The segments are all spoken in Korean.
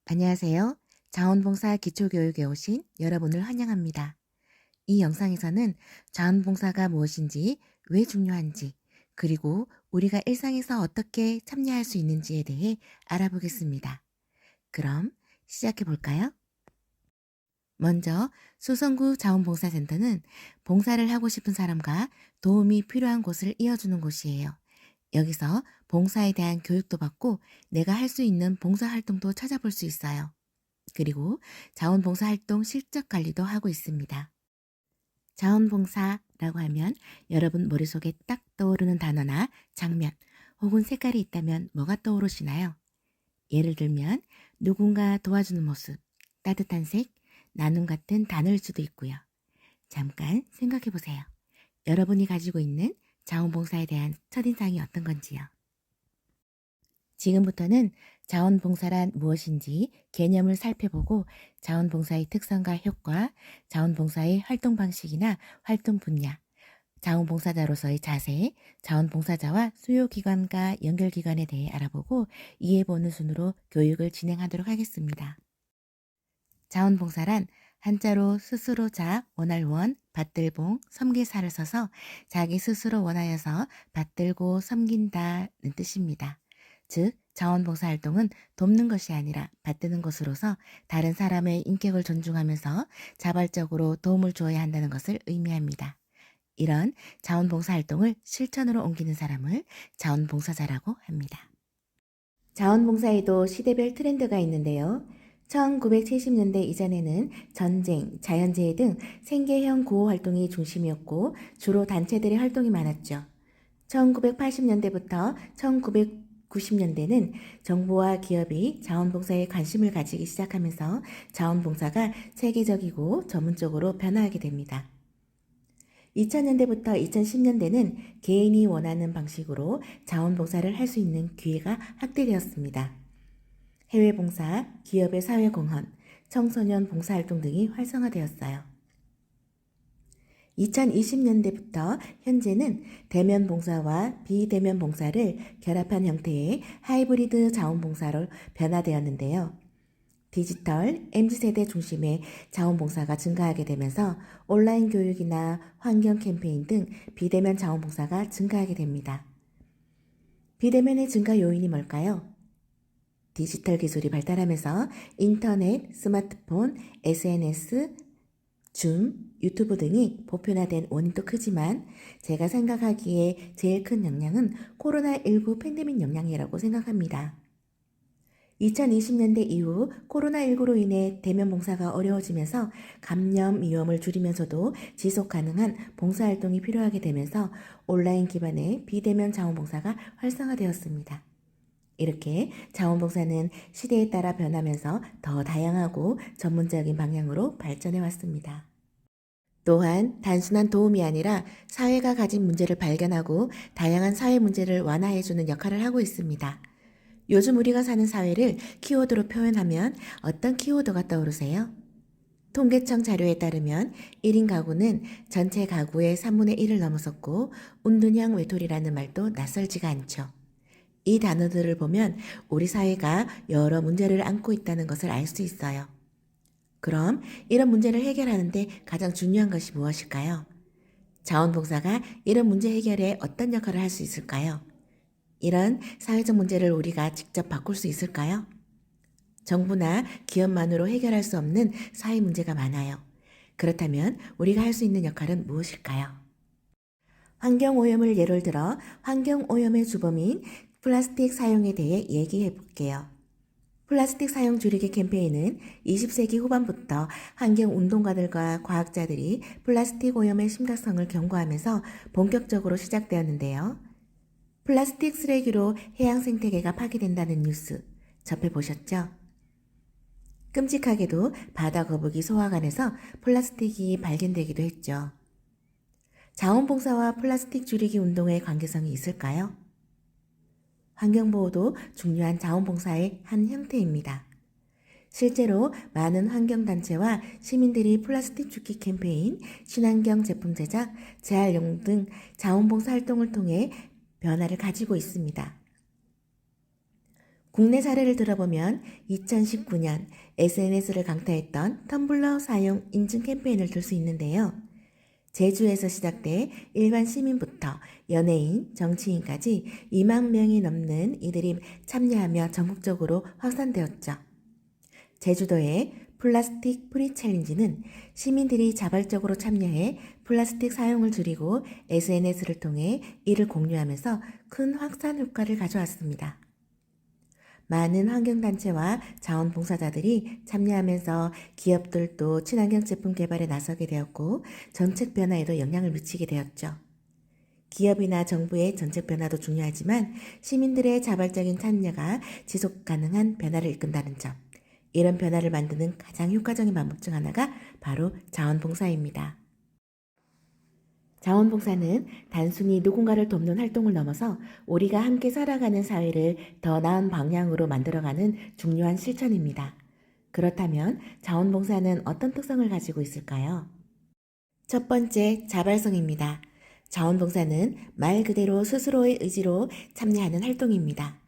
안녕하세요. 자원봉사 기초교육에 오신 여러분을 환영합니다. 이 영상에서는 자원봉사가 무엇인지, 왜 중요한지, 그리고 우리가 일상에서 어떻게 참여할 수 있는지에 대해 알아보겠습니다. 그럼 시작해 볼까요? 먼저 수성구 자원봉사센터는 봉사를 하고 싶은 사람과 도움이 필요한 곳을 이어주는 곳이에요. 여기서 봉사에 대한 교육도 받고 내가 할 수 있는 봉사활동도 찾아볼 수 있어요. 그리고 자원봉사활동 실적 관리도 하고 있습니다. 자원봉사라고 하면 여러분 머릿속에 딱 떠오르는 단어나 장면 혹은 색깔이 있다면 뭐가 떠오르시나요? 예를 들면 누군가 도와주는 모습, 따뜻한 색, 나눔 같은 단어일 수도 있고요. 잠깐 생각해 보세요. 여러분이 가지고 있는 자원봉사에 대한 첫인상이 어떤 건지요. 지금부터는 자원봉사란 무엇인지 개념을 살펴보고 자원봉사의 특성과 효과, 자원봉사의 활동 방식이나 활동 분야, 자원봉사자로서의 자세, 자원봉사자와 수요기관과 연결기관에 대해 알아보고 이해보는 순으로 교육을 진행하도록 하겠습니다. 자원봉사란 한자로 스스로 자, 원할 원, 받들봉, 섬기사를 써서 자기 스스로 원하여서 받들고 섬긴다는 뜻입니다. 즉, 자원봉사 활동은 돕는 것이 아니라 받드는 것으로서 다른 사람의 인격을 존중하면서 자발적으로 도움을 주어야 한다는 것을 의미합니다. 이런 자원봉사 활동을 실천으로 옮기는 사람을 자원봉사자라고 합니다. 자원봉사에도 시대별 트렌드가 있는데요. 1970년대 이전에는 전쟁, 자연재해 등 생계형 구호 활동이 중심이었고 주로 단체들의 활동이 많았죠. 1980년대부터 1990년대는 정부와 기업이 자원봉사에 관심을 가지기 시작하면서 자원봉사가 체계적이고 전문적으로 변화하게 됩니다. 2000년대부터 2010년대는 개인이 원하는 방식으로 자원봉사를 할 수 있는 기회가 확대되었습니다. 해외봉사, 기업의 사회공헌, 청소년 봉사활동 등이 활성화되었어요. 2020년대부터 현재는 대면 봉사와 비대면 봉사를 결합한 형태의 하이브리드 자원봉사로 변화되었는데요. 디지털, MZ세대 중심의 자원봉사가 증가하게 되면서 온라인 교육이나 환경 캠페인 등 비대면 자원봉사가 증가하게 됩니다. 비대면의 증가 요인이 뭘까요? 디지털 기술이 발달하면서 인터넷, 스마트폰, SNS, 줌, 유튜브 등이 보편화된 원인도 크지만 제가 생각하기에 제일 큰 영향은 코로나19 팬데믹 영향이라고 생각합니다. 2020년대 이후 코로나19로 인해 대면 봉사가 어려워지면서 감염 위험을 줄이면서도 지속 가능한 봉사활동이 필요하게 되면서 온라인 기반의 비대면 자원봉사가 활성화되었습니다. 이렇게 자원봉사는 시대에 따라 변하면서 더 다양하고 전문적인 방향으로 발전해 왔습니다. 또한 단순한 도움이 아니라 사회가 가진 문제를 발견하고 다양한 사회 문제를 완화해주는 역할을 하고 있습니다. 요즘 우리가 사는 사회를 키워드로 표현하면 어떤 키워드가 떠오르세요? 통계청 자료에 따르면 1인 가구는 전체 가구의 3분의 1을 넘어섰고 운둔형 외톨이라는 말도 낯설지가 않죠. 이 단어들을 보면 우리 사회가 여러 문제를 안고 있다는 것을 알 수 있어요. 그럼 이런 문제를 해결하는데 가장 중요한 것이 무엇일까요? 자원봉사가 이런 문제 해결에 어떤 역할을 할 수 있을까요? 이런 사회적 문제를 우리가 직접 바꿀 수 있을까요? 정부나 기업만으로 해결할 수 없는 사회 문제가 많아요. 그렇다면 우리가 할 수 있는 역할은 무엇일까요? 환경오염을 예를 들어 환경오염의 주범인 플라스틱 사용에 대해 얘기해 볼게요. 플라스틱 사용 줄이기 캠페인은 20세기 후반부터 환경운동가들과 과학자들이 플라스틱 오염의 심각성을 경고하면서 본격적으로 시작되었는데요. 플라스틱 쓰레기로 해양 생태계가 파괴된다는 뉴스 접해보셨죠? 끔찍하게도 바다 거북이 소화관에서 플라스틱이 발견되기도 했죠. 자원봉사와 플라스틱 줄이기 운동의 관계성이 있을까요? 환경보호도 중요한 자원봉사의 한 형태입니다. 실제로 많은 환경단체와 시민들이 플라스틱 죽기 캠페인, 친환경 제품 제작, 재활용 등 자원봉사 활동을 통해 변화를 가지고 있습니다. 국내 사례를 들어보면 2019년 SNS를 강타했던 텀블러 사용 인증 캠페인을 들 수 있는데요. 제주에서 시작돼 일반 시민부터 연예인, 정치인까지 2만 명이 넘는 이들이 참여하며 전국적으로 확산되었죠. 제주도의 플라스틱 프리 챌린지는 시민들이 자발적으로 참여해 플라스틱 사용을 줄이고 SNS를 통해 이를 공유하면서 큰 확산 효과를 가져왔습니다. 많은 환경단체와 자원봉사자들이 참여하면서 기업들도 친환경 제품 개발에 나서게 되었고 정책 변화에도 영향을 미치게 되었죠. 기업이나 정부의 정책 변화도 중요하지만 시민들의 자발적인 참여가 지속 가능한 변화를 이끈다는 점. 이런 변화를 만드는 가장 효과적인 방법 중 하나가 바로 자원봉사입니다. 자원봉사는 단순히 누군가를 돕는 활동을 넘어서 우리가 함께 살아가는 사회를 더 나은 방향으로 만들어가는 중요한 실천입니다. 그렇다면 자원봉사는 어떤 특성을 가지고 있을까요? 첫 번째, 자발성입니다. 자원봉사는 말 그대로 스스로의 의지로 참여하는 활동입니다.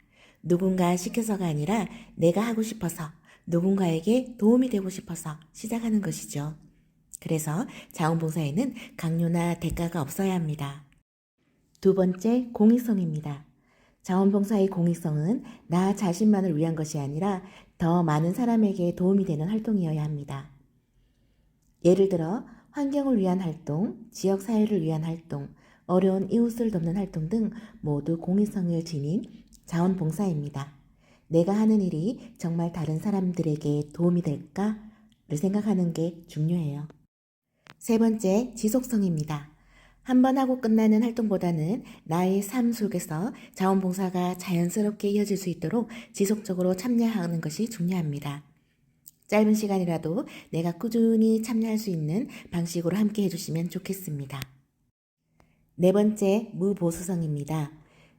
누군가 시켜서가 아니라 내가 하고 싶어서, 누군가에게 도움이 되고 싶어서 시작하는 것이죠. 그래서 자원봉사에는 강요나 대가가 없어야 합니다. 두 번째, 공익성입니다. 자원봉사의 공익성은 나 자신만을 위한 것이 아니라 더 많은 사람에게 도움이 되는 활동이어야 합니다. 예를 들어 환경을 위한 활동, 지역사회를 위한 활동, 어려운 이웃을 돕는 활동 등 모두 공익성을 지닌 자원봉사입니다. 내가 하는 일이 정말 다른 사람들에게 도움이 될까를 생각하는 게 중요해요. 세 번째, 지속성입니다. 한 번 하고 끝나는 활동보다는 나의 삶 속에서 자원봉사가 자연스럽게 이어질 수 있도록 지속적으로 참여하는 것이 중요합니다. 짧은 시간이라도 내가 꾸준히 참여할 수 있는 방식으로 함께 해주시면 좋겠습니다. 네 번째, 무보수성입니다.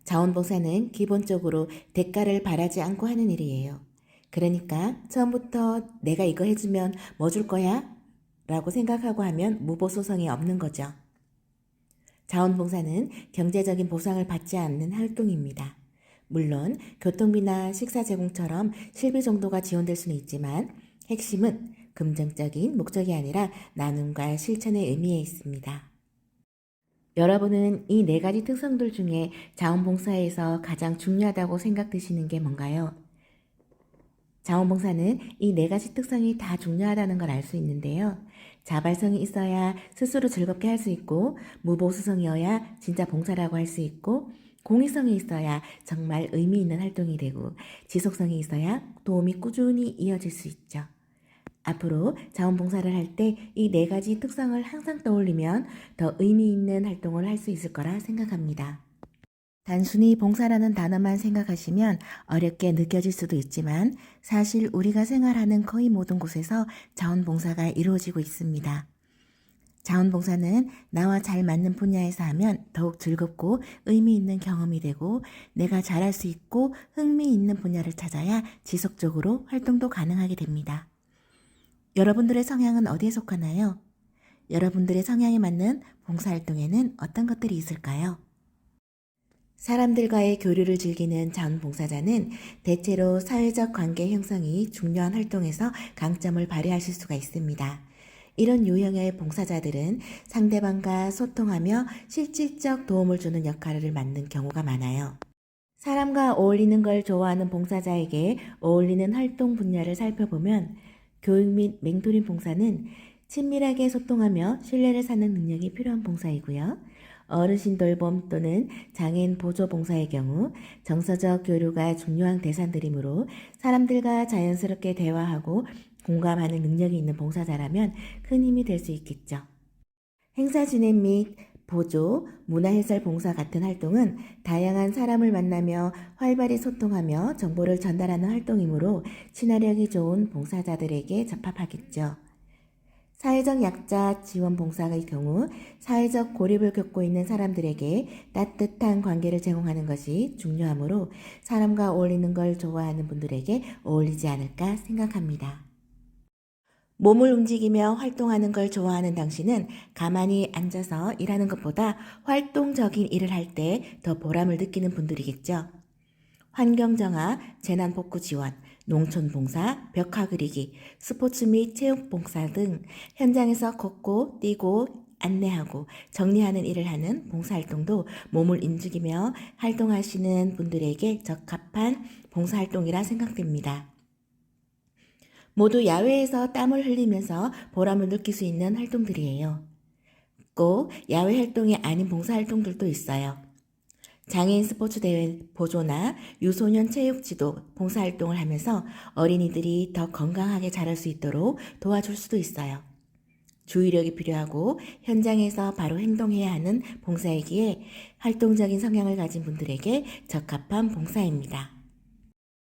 자원봉사는 기본적으로 대가를 바라지 않고 하는 일이에요. 그러니까 처음부터 내가 이거 해주면 뭐 줄 거야? 라고 생각하고 하면 무보수성이 없는 거죠. 자원봉사는 경제적인 보상을 받지 않는 활동입니다. 물론 교통비나 식사 제공처럼 실비 정도가 지원될 수는 있지만 핵심은 금전적인 목적이 아니라 나눔과 실천의 의미에 있습니다. 여러분은 이 네 가지 특성들 중에 자원봉사에서 가장 중요하다고 생각되시는 게 뭔가요? 자원봉사는 이 네 가지 특성이 다 중요하다는 걸 알 수 있는데요. 자발성이 있어야 스스로 즐겁게 할 수 있고, 무보수성이어야 진짜 봉사라고 할 수 있고, 공익성이 있어야 정말 의미 있는 활동이 되고, 지속성이 있어야 도움이 꾸준히 이어질 수 있죠. 앞으로 자원봉사를 할 때 이 네 가지 특성을 항상 떠올리면 더 의미 있는 활동을 할 수 있을 거라 생각합니다. 단순히 봉사라는 단어만 생각하시면 어렵게 느껴질 수도 있지만 사실 우리가 생활하는 거의 모든 곳에서 자원봉사가 이루어지고 있습니다. 자원봉사는 나와 잘 맞는 분야에서 하면 더욱 즐겁고 의미 있는 경험이 되고 내가 잘할 수 있고 흥미 있는 분야를 찾아야 지속적으로 활동도 가능하게 됩니다. 여러분들의 성향은 어디에 속하나요? 여러분들의 성향에 맞는 봉사활동에는 어떤 것들이 있을까요? 사람들과의 교류를 즐기는 자원봉사자는 대체로 사회적 관계 형성이 중요한 활동에서 강점을 발휘하실 수가 있습니다. 이런 유형의 봉사자들은 상대방과 소통하며 실질적 도움을 주는 역할을 맡는 경우가 많아요. 사람과 어울리는 걸 좋아하는 봉사자에게 어울리는 활동 분야를 살펴보면 교육 및 멘토링 봉사는 친밀하게 소통하며 신뢰를 사는 능력이 필요한 봉사이고요. 어르신 돌봄 또는 장애인 보조 봉사의 경우 정서적 교류가 중요한 대상들이므로 사람들과 자연스럽게 대화하고 공감하는 능력이 있는 봉사자라면 큰 힘이 될 수 있겠죠. 행사 진행 및 보조, 문화해설 봉사 같은 활동은 다양한 사람을 만나며 활발히 소통하며 정보를 전달하는 활동이므로 친화력이 좋은 봉사자들에게 적합하겠죠. 사회적 약자 지원 봉사의 경우 사회적 고립을 겪고 있는 사람들에게 따뜻한 관계를 제공하는 것이 중요하므로 사람과 어울리는 걸 좋아하는 분들에게 어울리지 않을까 생각합니다. 몸을 움직이며 활동하는 걸 좋아하는 당신은 가만히 앉아서 일하는 것보다 활동적인 일을 할 때 더 보람을 느끼는 분들이겠죠. 환경정화, 재난복구 지원, 농촌봉사, 벽화 그리기, 스포츠 및 체육봉사 등 현장에서 걷고 뛰고 안내하고 정리하는 일을 하는 봉사활동도 몸을 움직이며 활동하시는 분들에게 적합한 봉사활동이라 생각됩니다. 모두 야외에서 땀을 흘리면서 보람을 느낄 수 있는 활동들이에요. 꼭 야외 활동이 아닌 봉사활동들도 있어요. 장애인 스포츠 대회 보조나 유소년 체육 지도 봉사활동을 하면서 어린이들이 더 건강하게 자랄 수 있도록 도와줄 수도 있어요. 주의력이 필요하고 현장에서 바로 행동해야 하는 봉사이기에 활동적인 성향을 가진 분들에게 적합한 봉사입니다.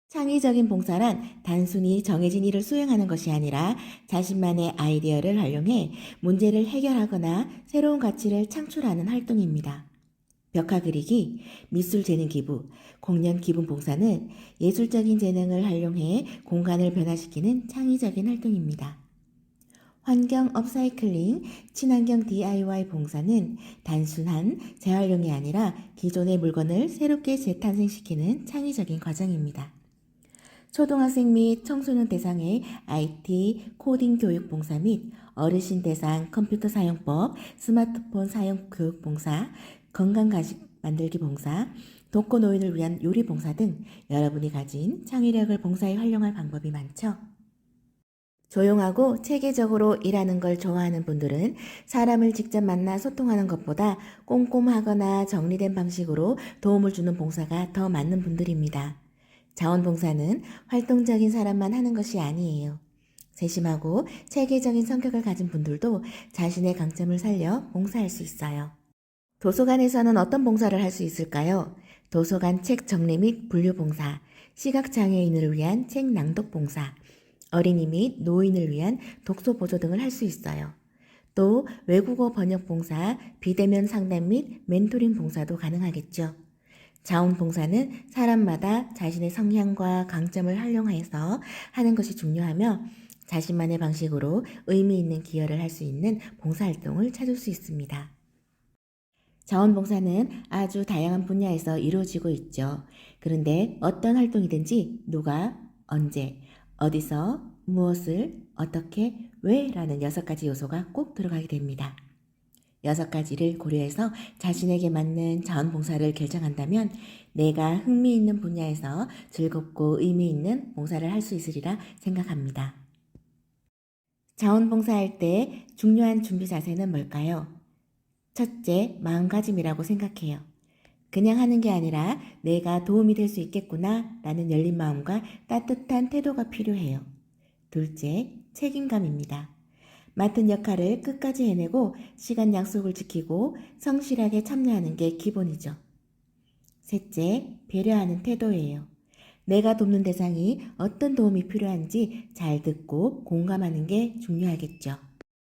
창의적인 봉사란 단순히 정해진 일을 수행하는 것이 아니라 자신만의 아이디어를 활용해 문제를 해결하거나 새로운 가치를 창출하는 활동입니다. 벽화 그리기, 미술 재능 기부, 공연 기분 봉사는 예술적인 재능을 활용해 공간을 변화시키는 창의적인 활동입니다. 환경 업사이클링, 친환경 DIY 봉사는 단순한 재활용이 아니라 기존의 물건을 새롭게 재탄생시키는 창의적인 과정입니다. 초등학생 및 청소년 대상의 IT, 코딩 교육 봉사 및 어르신 대상 컴퓨터 사용법, 스마트폰 사용 교육 봉사, 건강 간식 만들기 봉사, 독거노인을 위한 요리 봉사 등 여러분이 가진 창의력을 봉사에 활용할 방법이 많죠. 조용하고 체계적으로 일하는 걸 좋아하는 분들은 사람을 직접 만나 소통하는 것보다 꼼꼼하거나 정리된 방식으로 도움을 주는 봉사가 더 맞는 분들입니다. 자원봉사는 활동적인 사람만 하는 것이 아니에요. 세심하고 체계적인 성격을 가진 분들도 자신의 강점을 살려 봉사할 수 있어요. 도서관에서는 어떤 봉사를 할 수 있을까요? 도서관 책 정리 및 분류 봉사, 시각장애인을 위한 책 낭독 봉사, 어린이 및 노인을 위한 독서 보조 등을 할 수 있어요. 또 외국어 번역 봉사, 비대면 상담 및 멘토링 봉사도 가능하겠죠. 자원봉사는 사람마다 자신의 성향과 강점을 활용해서 하는 것이 중요하며 자신만의 방식으로 의미 있는 기여를 할 수 있는 봉사활동을 찾을 수 있습니다. 자원봉사는 아주 다양한 분야에서 이루어지고 있죠. 그런데 어떤 활동이든지 누가, 언제, 어디서, 무엇을, 어떻게, 왜 라는 6가지 요소가 꼭 들어가게 됩니다. 6가지를 고려해서 자신에게 맞는 자원봉사를 결정한다면 내가 흥미있는 분야에서 즐겁고 의미 있는 봉사를 할 수 있으리라 생각합니다. 자원봉사할 때 중요한 준비 자세는 뭘까요? 첫째, 마음가짐이라고 생각해요. 그냥 하는 게 아니라 내가 도움이 될 수 있겠구나 라는 열린 마음과 따뜻한 태도가 필요해요. 둘째, 책임감입니다. 맡은 역할을 끝까지 해내고 시간 약속을 지키고 성실하게 참여하는 게 기본이죠. 셋째, 배려하는 태도예요. 내가 돕는 대상이 어떤 도움이 필요한지 잘 듣고 공감하는 게 중요하겠죠.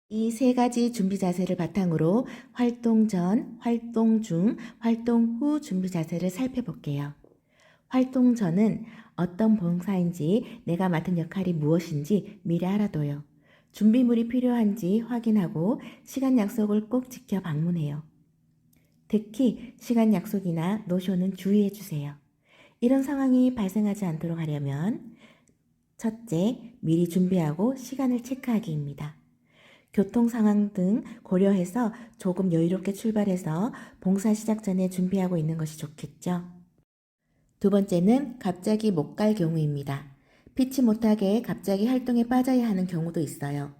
이 3가지 준비 자세를 바탕으로 활동 전, 활동 중, 활동 후 준비 자세를 살펴볼게요. 활동 전은 어떤 봉사인지 내가 맡은 역할이 무엇인지 미리 알아둬요. 준비물이 필요한지 확인하고 시간 약속을 꼭 지켜 방문해요. 특히 시간 약속이나 노쇼는 주의해 주세요. 이런 상황이 발생하지 않도록 하려면 첫째, 미리 준비하고 시간을 체크하기입니다. 교통 상황 등 고려해서 조금 여유롭게 출발해서 봉사 시작 전에 준비하고 있는 것이 좋겠죠. 두 번째는 갑자기 못 갈 경우입니다. 피치 못하게 갑자기 활동에 빠져야 하는 경우도 있어요.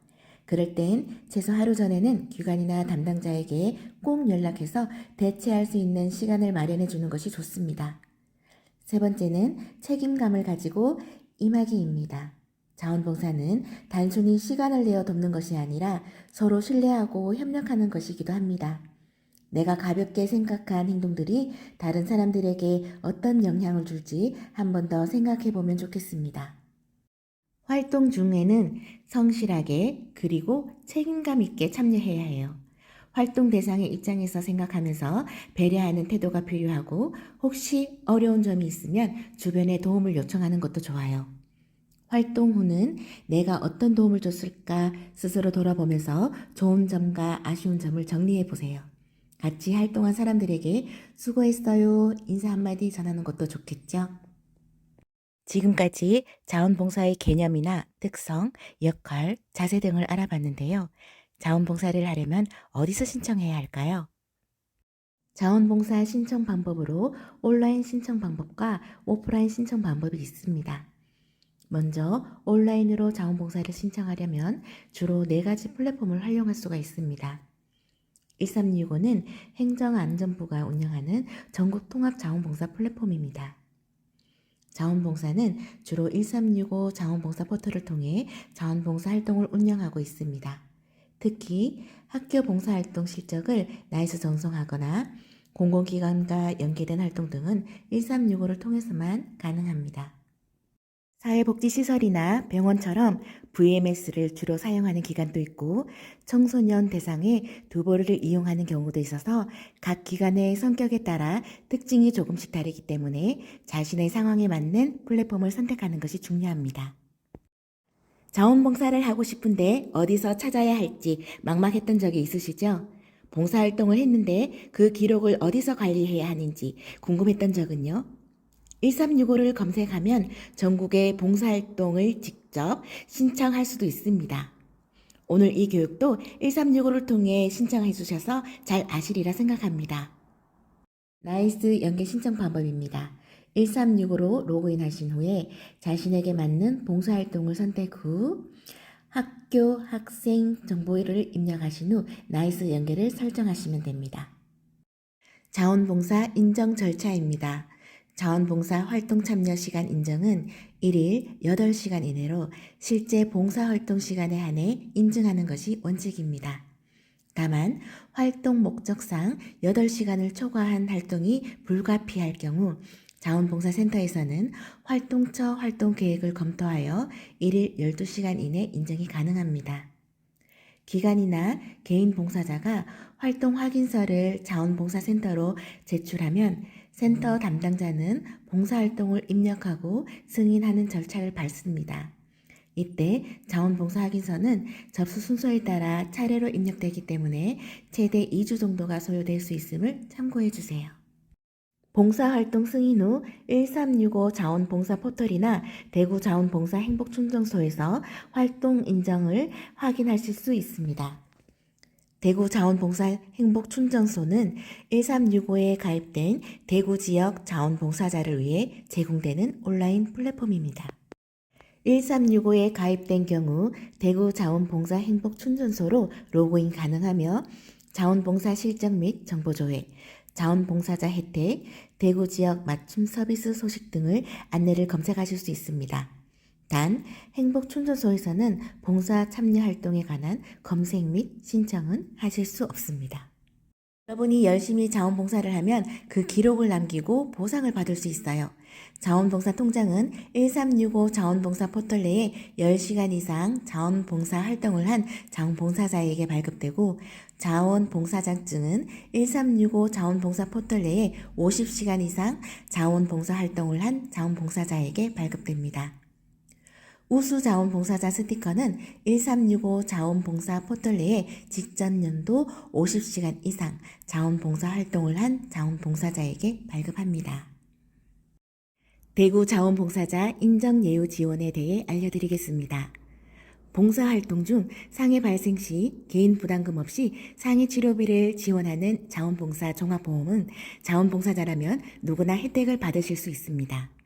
그럴 땐 최소 하루 전에는 기관이나 담당자에게 꼭 연락해서 대체할 수 있는 시간을 마련해 주는 것이 좋습니다. 세 번째는 책임감을 가지고 임하기입니다. 자원봉사는 단순히 시간을 내어 돕는 것이 아니라 서로 신뢰하고 협력하는 것이기도 합니다. 내가 가볍게 생각한 행동들이 다른 사람들에게 어떤 영향을 줄지 한 번 더 생각해 보면 좋겠습니다. 활동 중에는 성실하게 그리고 책임감 있게 참여해야 해요. 활동 대상의 입장에서 생각하면서 배려하는 태도가 필요하고 혹시 어려운 점이 있으면 주변에 도움을 요청하는 것도 좋아요. 활동 후는 내가 어떤 도움을 줬을까 스스로 돌아보면서 좋은 점과 아쉬운 점을 정리해 보세요. 같이 활동한 사람들에게 수고했어요 인사 한마디 전하는 것도 좋겠죠. 지금까지 자원봉사의 개념이나 특성, 역할, 자세 등을 알아봤는데요. 자원봉사를 하려면 어디서 신청해야 할까요? 자원봉사 신청 방법으로 온라인 신청 방법과 오프라인 신청 방법이 있습니다. 먼저 온라인으로 자원봉사를 신청하려면 주로 4가지 플랫폼을 활용할 수가 있습니다. 1365는 행정안전부가 운영하는 전국 통합 자원봉사 플랫폼입니다. 자원봉사는 주로 1365 자원봉사 포털을 통해 자원봉사 활동을 운영하고 있습니다. 특히 학교 봉사활동 실적을 나이스 전송하거나 공공기관과 연계된 활동 등은 1365를 통해서만 가능합니다. 사회복지시설이나 병원처럼 VMS를 주로 사용하는 기관도 있고 청소년 대상의 두보를 이용하는 경우도 있어서 각 기관의 성격에 따라 특징이 조금씩 다르기 때문에 자신의 상황에 맞는 플랫폼을 선택하는 것이 중요합니다. 자원봉사를 하고 싶은데 어디서 찾아야 할지 막막했던 적이 있으시죠? 봉사활동을 했는데 그 기록을 어디서 관리해야 하는지 궁금했던 적은요? 1365를 검색하면 전국의 봉사활동을 직접 신청할 수도 있습니다. 오늘 이 교육도 1365를 통해 신청해 주셔서 잘 아시리라 생각합니다. 나이스 연계 신청 방법입니다. 1365로 로그인 하신 후에 자신에게 맞는 봉사활동을 선택 후 학교, 학생 정보를 입력하신 후 나이스 연계를 설정하시면 됩니다. 자원봉사 인정 절차입니다. 자원봉사 활동 참여 시간 인정은 1일 8시간 이내로 실제 봉사활동 시간에 한해 인증하는 것이 원칙입니다. 다만 활동 목적상 8시간을 초과한 활동이 불가피할 경우 자원봉사센터에서는 활동처 활동 계획을 검토하여 1일 12시간 이내 인정이 가능합니다. 기관이나 개인 봉사자가 활동 확인서를 자원봉사센터로 제출하면 센터 담당자는 봉사활동을 입력하고 승인하는 절차를 밟습니다. 이때 자원봉사 확인서는 접수 순서에 따라 차례로 입력되기 때문에 최대 2주 정도가 소요될 수 있음을 참고해 주세요. 봉사활동 승인 후 1365 자원봉사 포털이나 대구 자원봉사 행복충전소에서 활동 인정을 확인하실 수 있습니다. 대구 자원봉사 행복충전소는 1365에 가입된 대구 지역 자원봉사자를 위해 제공되는 온라인 플랫폼입니다. 1365에 가입된 경우 대구 자원봉사 행복충전소로 로그인 가능하며 자원봉사 실적 및 정보 조회, 자원봉사자 혜택, 대구 지역 맞춤 서비스 소식 등을 안내를 검색하실 수 있습니다. 단 행복충전소에서는 봉사 참여 활동에 관한 검색 및 신청은 하실 수 없습니다. 여러분이 열심히 자원봉사를 하면 그 기록을 남기고 보상을 받을 수 있어요. 자원봉사 통장은 1365 자원봉사 포털 내에 10시간 이상 자원봉사 활동을 한 자원봉사자에게 발급되고 자원봉사장증은 1365 자원봉사 포털 내에 50시간 이상 자원봉사 활동을 한 자원봉사자에게 발급됩니다. 우수 자원봉사자 스티커는 1365 자원봉사 포털 내에 직전 연도 50시간 이상 자원봉사 활동을 한 자원봉사자에게 발급합니다. 대구 자원봉사자 인정예우 지원에 대해 알려드리겠습니다. 봉사활동 중 상해 발생 시 개인 부담금 없이 상해 치료비를 지원하는 자원봉사 종합보험은 자원봉사자라면 누구나 혜택을 받으실 수 있습니다.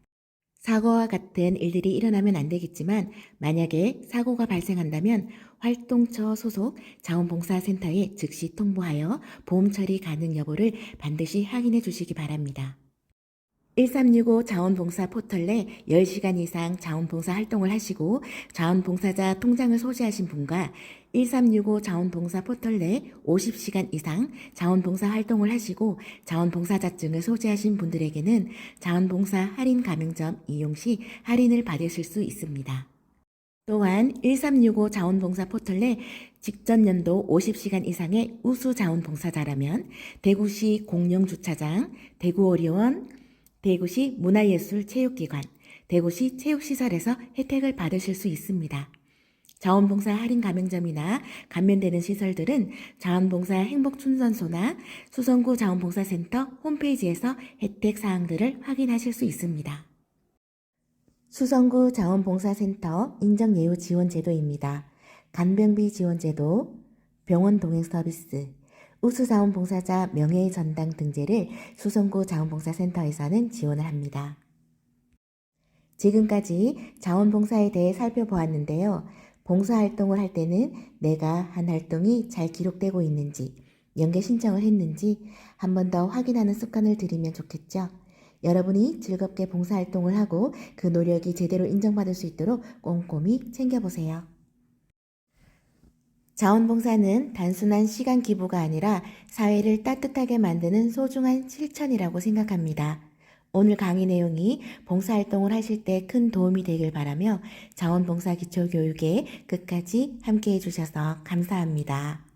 사고와 같은 일들이 일어나면 안 되겠지만 만약에 사고가 발생한다면 활동처 소속 자원봉사센터에 즉시 통보하여 보험 처리 가능 여부를 반드시 확인해 주시기 바랍니다. 1365 자원봉사 포털 내 10시간 이상 자원봉사 활동을 하시고 자원봉사자 통장을 소지하신 분과 1365 자원봉사 포털 내 50시간 이상 자원봉사 활동을 하시고 자원봉사자증을 소지하신 분들에게는 자원봉사 할인 가맹점 이용 시 할인을 받으실 수 있습니다. 또한 1365 자원봉사 포털 내 직전 연도 50시간 이상의 우수 자원봉사자라면 대구시 공영주차장, 대구어리원, 대구시 문화예술체육기관, 대구시 체육시설에서 혜택을 받으실 수 있습니다. 자원봉사 할인 가맹점이나 감면되는 시설들은 자원봉사 행복충전소나 수성구 자원봉사센터 홈페이지에서 혜택 사항들을 확인하실 수 있습니다. 수성구 자원봉사센터 인정예우지원제도입니다. 간병비 지원제도, 병원 동행 서비스, 우수자원봉사자 명예의 전당 등재를 수성구 자원봉사센터에서는 지원을 합니다. 지금까지 자원봉사에 대해 살펴보았는데요. 봉사활동을 할 때는 내가 한 활동이 잘 기록되고 있는지, 연계 신청을 했는지 한 번 더 확인하는 습관을 들이면 좋겠죠. 여러분이 즐겁게 봉사활동을 하고 그 노력이 제대로 인정받을 수 있도록 꼼꼼히 챙겨보세요. 자원봉사는 단순한 시간 기부가 아니라 사회를 따뜻하게 만드는 소중한 실천이라고 생각합니다. 오늘 강의 내용이 봉사활동을 하실 때 큰 도움이 되길 바라며 자원봉사 기초교육에 끝까지 함께 해주셔서 감사합니다.